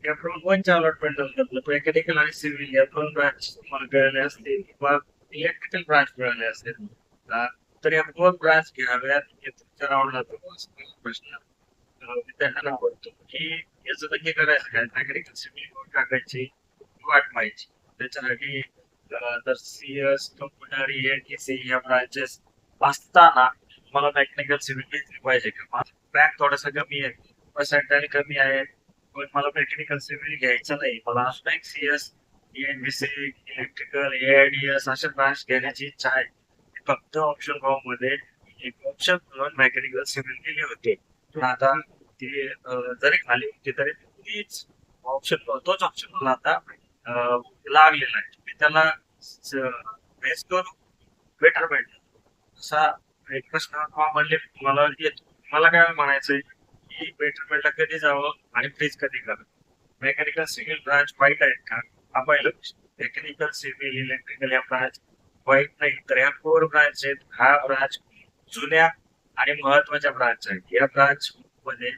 CAP round वनचे allotment झालं mechanical आणि civil या दोन ब्रांच तुम्हाला मिळाले असतील किंवा इलेक्ट्रिकल ब्रांच मिळाले असतील तर या दोन ब्रांच घ्याव्यात हे तुमच्या राऊंडला प्रश्न विद्यार्थ्यांना पडतो की याचं नक्की करायचं काय मेकॅनिकल सिव्हिल टाकायची वाट पाहिजे त्याच्यासाठी तर सीएस कम्प्युटर एडीसी या ब्रांचेस असताना मला मेकॅनिकल सिव्हिल घेतली पाहिजे का माझा रँक थोडासा कमी आहे पर्सेंटाईल कमी आहे पण मला मेकॅनिकल सिव्हिल घ्यायचं नाही मला असं एक सीएस एनबीसी इलेक्ट्रिकल एआयडीएस अशा ब्रांच घेण्याची इच्छा आहे फक्त ऑप्शन फॉर्म मध्ये एक ऑप्शन म्हणून मेकॅनिकल सिव्हिल केले होते पण आता ती जरी खाली होती तरी तीच ऑप्शन तोच ऑप्शन मला आता लागलेला आहे मी त्याला बेस करून बेटर भेटलं असा एक प्रश्न कॉमनली मला येतो मला काय म्हणायचंय की बेटरमेंटला कधी जावं आणि फ्रीज कधी करावं मेकॅनिकल सिव्हिल ब्रांच वाईट आहेत का हा पहिला मेकॅनिकल सिव्हिल इलेक्ट्रिकल या ब्रांच वाईट नाही तर या फोर ब्रांच आहेत हा ब्रांच जुन्या आणि महत्वाच्या ब्रांच आहेत या ब्रांच मध्ये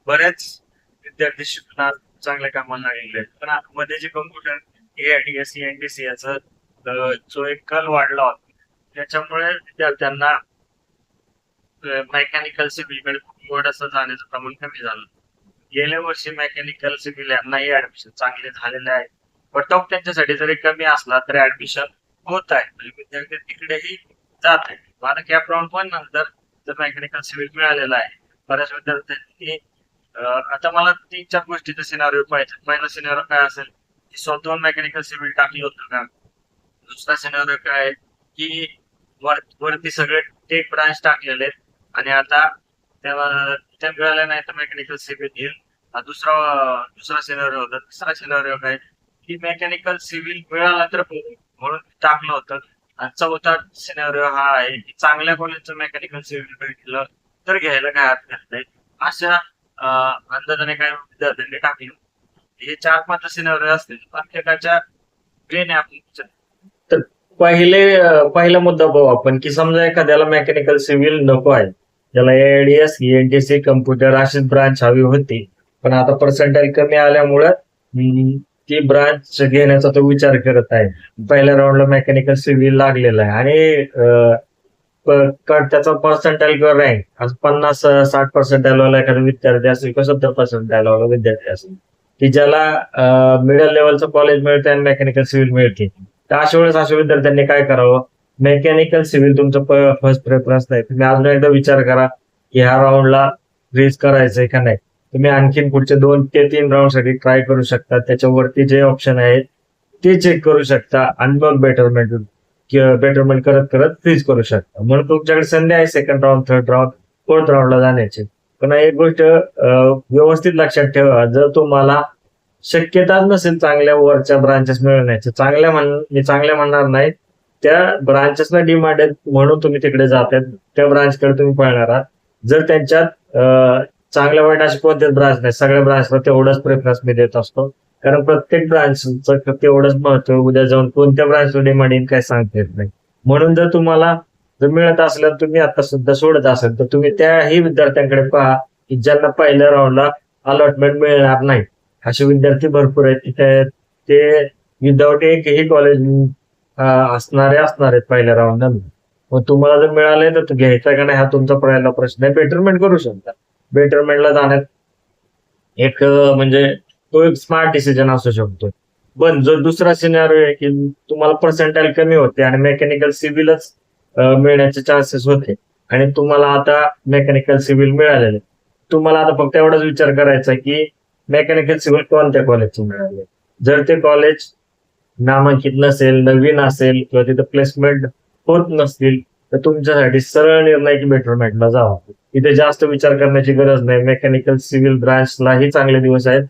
बऱ्याच विद्यार्थी शिकणार चांगल्या कामाला लागलेले आहेत पण मध्ये जे कम्प्युटर एआयडीएस एनडीसी याचा जो एक कल वाढला होता त्याच्यामुळे विद्यार्थ्यांना मेकॅनिकल सिव्हिल थोडंसं जाण्याचं प्रमाण कमी झालं गेल्या वर्षी मेकॅनिकल सिव्हिल यांनाही ऍडमिशन चांगले झालेले आहे कट ऑफ त्यांच्यासाठी जरी कमी असला तरी ऍडमिशन होत आहे म्हणजे विद्यार्थी तिकडेही जात आहे माझा कॅप राऊंड पण नंतर जर मेकॅनिकल सिव्हिल मिळालेला आहे बऱ्याच विद्यार्थ्यांनी आता मला 3-4 गोष्टीचा सिनारिओ पाहिजे पहिला सिनारिओ काय असेल की स्वतःहून मेकॅनिकल सिव्हिल टाकलं होतं का दुसरा सिनारिओ काय आहे की वरती सगळे टेक ब्रांच टाकलेले आहेत आणि आता त्याला त्या मिळाल्या नाही तर मेकॅनिकल सिव्हिल घेईल दुसरा सिनारिओ होता तिसरा सिनारिओ काय की मेकॅनिकल सिव्हिल मिळाला तर म्हणून टाकलं होतं आणि चौथा सिनारिओ हा आहे की चांगल्या कॉलेजचं मेकॅनिकल सिव्हिल भेटलं तर घ्यायला काय हरकत नाही अशा अंदाजाने काय विद्यार्थ्यांनी टाकले हे 4-5 सिनारिओ असतील प्रत्येकाच्या ट्रेन आहे आपली तर पहिला मुद्दा पाहू आपण की समजा एखाद्याला मेकॅनिकल सिव्हिल नको आहे ज्याला एआयडीएस एनटीसी कम्प्युटर अशीच ब्रांच हवी होती पण आता पर्सेंटाईल कमी आल्यामुळे ती ब्रांच घेण्याचा तो विचार करत आहे पहिल्या राऊंडला मेकॅनिकल सिव्हिल लागलेला आहे आणि त्याचा पर्सेंटाईल किंवा रँक 50-60 पर्सेंटाईल वाला एखादा विद्यार्थी असेल किंवा 70 पर्सेंटाईल वाला विद्यार्थी असेल की ज्याला मिडल लेवलचं कॉलेज मिळते आणि मेकॅनिकल सिव्हिल मिळते तर अशा वेळेस अशा विद्यार्थ्यांनी काय करावं मेकॅनिकल सिव्हिल तुमचं फर्स्ट प्रेफरन्स नाही तुम्ही अजून एकदा विचार करा की ह्या राऊंडला फ्रीज करायचंय का नाही तुम्ही आणखीन पुढचे 2 ते 3 राऊंड साठी ट्राय करू शकता त्याच्यावरती जे ऑप्शन आहेत ते चेक करू शकता आणि मग बेटरमेंट करत करत फ्रीज करू शकता म्हणून तुमच्याकडे संधी आहे second round third round fourth राऊंडला जाण्याची पण एक गोष्ट व्यवस्थित लक्षात ठेवा जर तुम्हाला शक्यताच नसेल चांगल्या वरच्या ब्रांचेस मिळवण्याचे मी चांगल्या म्हणणार नाही त्या ब्रांचेसला डिमांड आहेत म्हणून तुम्ही तिकडे जातात त्या ब्रांचकडे तुम्ही पळणार आहात जर त्यांच्यात चांगल्या वाईट अशी कोणत्याच ब्रांच नाही सगळ्या ब्रांचला तेवढंच प्रेफरन्स मी देत असतो कारण प्रत्येक ब्रांचचं तेवढंच महत्व उद्या जाऊन कोणत्या ब्रांचला डिमांड येईल काय सांगता येत नाही म्हणून जर तुम्हाला जर मिळत असलं तुम्ही आता सुद्धा सोडत असेल तर तुम्ही त्याही विद्यार्थ्यांकडे पहा की ज्यांना पहिल्या राऊंडला अलॉटमेंट मिळणार नाही असे विद्यार्थी भरपूर आहेत ते विदाऊट एकही कॉलेज असणार आहेत पहिल्या राऊंडला मग तुम्हाला जर मिळालंय तर घ्यायचा का नाही हा तुमचा पहिला प्रश्न आहे बेटरमेंट करू शकता बेटरमेंटला जाण्यात एक म्हणजे तो एक स्मार्ट डिसिजन असू शकतो पण जो दुसरा सिनारिओ आहे की तुम्हाला पर्सेंटाईल कमी होते आणि मेकॅनिकल सिव्हिलच मिळण्याचे चान्सेस होते आणि तुम्हाला आता मेकॅनिकल सिव्हिल मिळालेले तुम्हाला आता फक्त एवढाच विचार करायचा की मेकॅनिकल सिव्हिल कोणत्या कॉलेजचे मिळाले जर ते कॉलेज नामांकित नसेल नवीन असेल किंवा तिथं प्लेसमेंट होत नसतील तर तुमच्यासाठी सरळ निर्णय की बेटरमेंटला जावा इथे जास्त विचार करण्याची गरज नाही मेकॅनिकल सिव्हिल ब्रांचलाही चांगले दिवस आहेत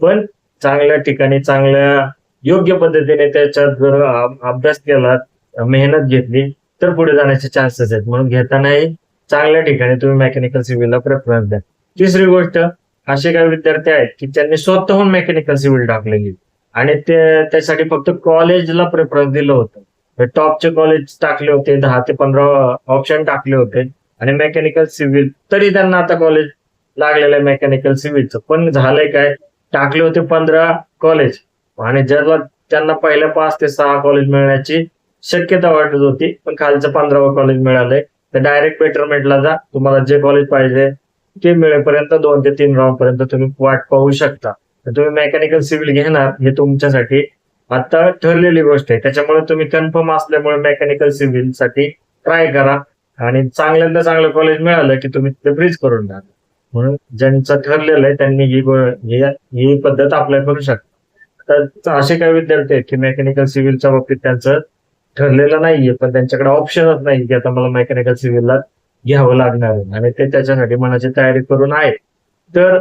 पण चांगल्या ठिकाणी चांगल्या योग्य पद्धतीने त्याच्यात जर अभ्यास केला मेहनत घेतली तर पुढे जाण्याचे चान्सेस आहेत म्हणून घेतानाही चांगल्या ठिकाणी तुम्ही मेकॅनिकल सिव्हिलला प्रेफरन्स द्या तिसरी गोष्ट असे काही विद्यार्थी आहेत की त्यांनी स्वतःहून मेकॅनिकल सिव्हिल टाकलेली आणि त्यासाठी फक्त कॉलेजला प्रेफरन्स दिलं होतं टॉपचे कॉलेज टाकले होते 10 ते 15 ऑप्शन टाकले होते आणि मेकॅनिकल सिव्हिल तरी त्यांना आता कॉलेज लागलेलं आहे मेकॅनिकल सिव्हिलचं पण झालंय काय टाकले होते 15 कॉलेज आणि ज्याला त्यांना पहिल्या 5 ते 6 कॉलेज मिळण्याची शक्यता वाटत होती, पण खालचं 15वं कॉलेज मिळालंय. तर डायरेक्ट बेटरमेंटला जा. तुम्हाला जे कॉलेज पाहिजे ते मिळेपर्यंत 2 ते 3 राऊंड पर्यंत तुम्ही वाट पाहू शकता. तर तुम्ही मेकॅनिकल सिव्हिल घेणार हे तुमच्यासाठी आता ठरलेली गोष्ट आहे. त्याच्यामुळे तुम्ही कन्फर्म असल्यामुळे मेकॅनिकल सिव्हिल साठी ट्राय करा आणि चांगल्यातलं चांगलं कॉलेज मिळालं की तुम्ही ते ब्रीज करून टाका. म्हणून ज्यांचं ठरलेलं आहे त्यांनी ही पद्धत अप्लाय करू शकता. तर असे काही विद्यार्थी आहेत की मेकॅनिकल सिव्हिलच्या बाबतीत त्यांचं ठरलेलं नाहीये, पण त्यांच्याकडे ऑप्शनच नाही की आता मला मेकॅनिकल सिव्हिलला घ्यावं लागणार आहे आणि ते त्याच्यासाठी मनाची तयारी करून आहे. तर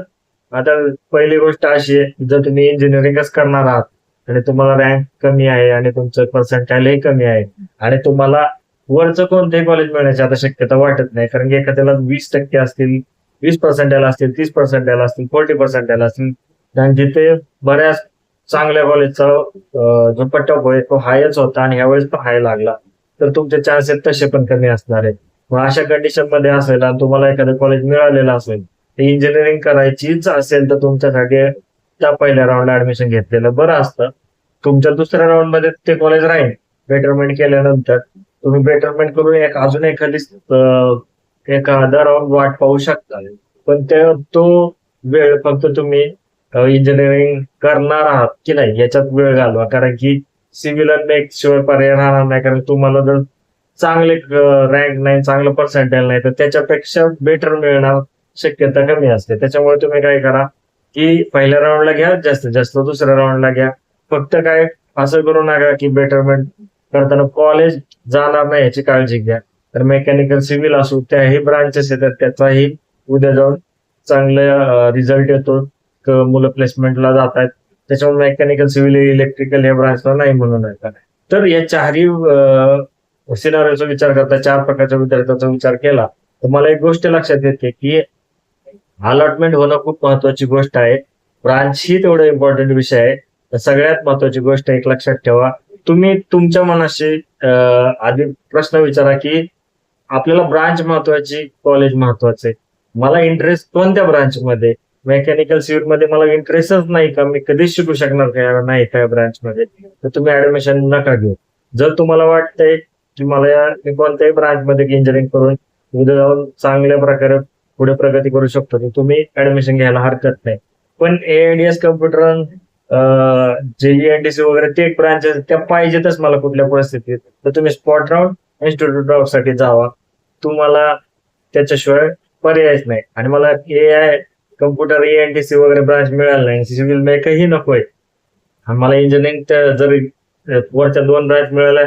आता पहिली गोष्ट अशी आहे, जर तुम्ही इंजिनिअरिंगच करणार आहात आणि तुम्हाला रँक कमी आहे आणि तुमचं पर्सेंटाईलही कमी आहे आणि तुम्हाला वरचं कोणतेही कॉलेज मिळण्याची आता शक्यता वाटत नाही, कारण की एखाद्याला 20% असतील, 20% असतील, 30% असतील, 40% असतील, आणि जिथे बऱ्याच चांगल्या कॉलेजचा जो कट ऑफ आहे तो हायच होता आणि ह्यावेळेस पण हाय लागला, तर तुमचे चान्सेस तसे पण कमी असणार आहेत. मग अशा कंडिशन मध्ये असेल आणि तुम्हाला एखादं कॉलेज मिळालेलं असेल, ते इंजिनिअरिंग करायचीच असेल, तर तुमच्यासाठी त्या पहिल्या राऊंडला ऍडमिशन घेतलेलं बरं असतं. तुमच्या दुसऱ्या राऊंड मध्ये ते कॉलेज राहील. बेटरमेंट केल्यानंतर तुम्ही बेटरमेंट करून अजून एखादा राऊंड वाट पाहू शकता. पण तो वेळ फक्त तुम्ही इंजिनिअरिंग करणार आहात की नाही याच्यात वेळ घालवा, कारण की सिव्हिल मेक शिवाय पर्याय राहणार नाही. कारण तुम्हाला जर चांगले रँक नाही, चांगलं पर्सेंटेज नाही, तर त्याच्यापेक्षा बेटर मिळणार शक्यता कमी असते. त्याच्यामुळे तुम्ही काय करा की पहिल्या राऊंडला घ्या, जास्तीत जास्त दुसऱ्या राऊंडला घ्या. फक्त काय असं करू नका की बेटरमेंट करताना कॉलेज जाणार नाही याची काळजी घ्या. तर मेकॅनिकल सिव्हिल असो, त्याही ब्रांचेस येतात, त्याचाही उद्या जाऊन चांगला रिझल्ट येतो, मुलं प्लेसमेंटला जात आहेत. त्याच्यामुळे मेकॅनिकल सिव्हिल इलेक्ट्रिकल या ब्रांचला नाही म्हणून आहे. तर या चारही सिनारिओचा विचार करता, 4 प्रकारच्या विद्यार्थ्यांचा विचार केला, तर मला एक गोष्ट लक्षात येते की अलॉटमेंट होणं खूप महत्वाची गोष्ट आहे. ब्रांच ही तेवढा इम्पॉर्टंट विषय आहे. तर सगळ्यात महत्वाची गोष्ट एक लक्षात ठेवा, तुम्ही तुमच्या मनाशी आधी प्रश्न विचारा की आपल्याला ब्रांच महत्वाची, कॉलेज महत्वाचे, मला इंटरेस्ट कोणत्या ब्रांच मध्ये, मेकॅनिकल सिव्हिल मध्ये मला इंटरेस्टच नाही का, मी कधीच शिकू शकणार का नाही त्या ब्रांच मध्ये, तर तुम्ही ऍडमिशन नका घेऊ. जर तुम्हाला वाटतंय की मला कोणत्याही ब्रांच मध्ये इंजिनिअरिंग करून उद्या जाऊन चांगल्या प्रकारे पुढे प्रगती करू शकतो, तर तुम्ही ऍडमिशन घ्यायला हरकत नाही. पण एआयडीएस कम्प्युटर, जेईएनटीसी वगैरे ते ब्रांचेस त्या पाहिजेतच मला कुठल्या परिस्थितीत, तर तुम्ही स्पॉट राऊंड इन्स्टिट्यूट ऑफ साठी जावा. तुम्हाला त्याच्याशिवाय पर्यायच नाही. आणि मला एआय कम्प्युटर एएनटीसी वगैरे ब्रांच मिळाली नाही, सिव्हिल मेकही नकोय, आणि मला इंजिनिअरिंग जरी वरच्या 2 ब्रांच मिळाल्या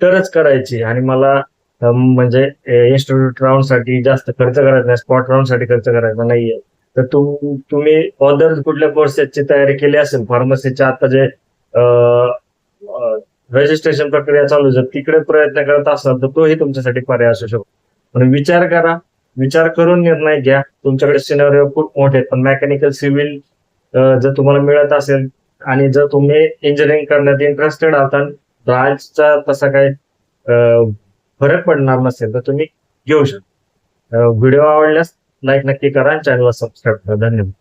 तरच करायची, आणि मला म्हणजे इन्स्टिट्यूट राऊंड साठी जास्त खर्च करायचा नाही, स्पॉट राऊंड साठी खर्च करायचा नाहीये. तर तुम्ही अदर कुठल्या कोर्सेसची तयारी केली असेल, फार्मसीच्या आता जे रजिस्ट्रेशन प्रक्रिया चालू आहे, तिकडे प्रयत्न करत असाल तर तोही तुमच्यासाठी पर्याय असू शकतो. पण विचार करा, विचार करून निर्णय घ्या. तुमच्याकडे सिनारिओ खूप मोठे आहेत, पण मेकॅनिकल सिव्हिल जर तुम्हाला मिळत असेल आणि जर तुम्ही इंजिनिअरिंग करण्यात इंटरेस्टेड आहात, ब्रांचचा तसा काही फरक पडणार नसेल, तर तुम्ही घेऊ शकता. व्हिडिओ आवडल्यास लाईक नक्की करा आणि चॅनलला सबस्क्राईब करा. धन्यवाद.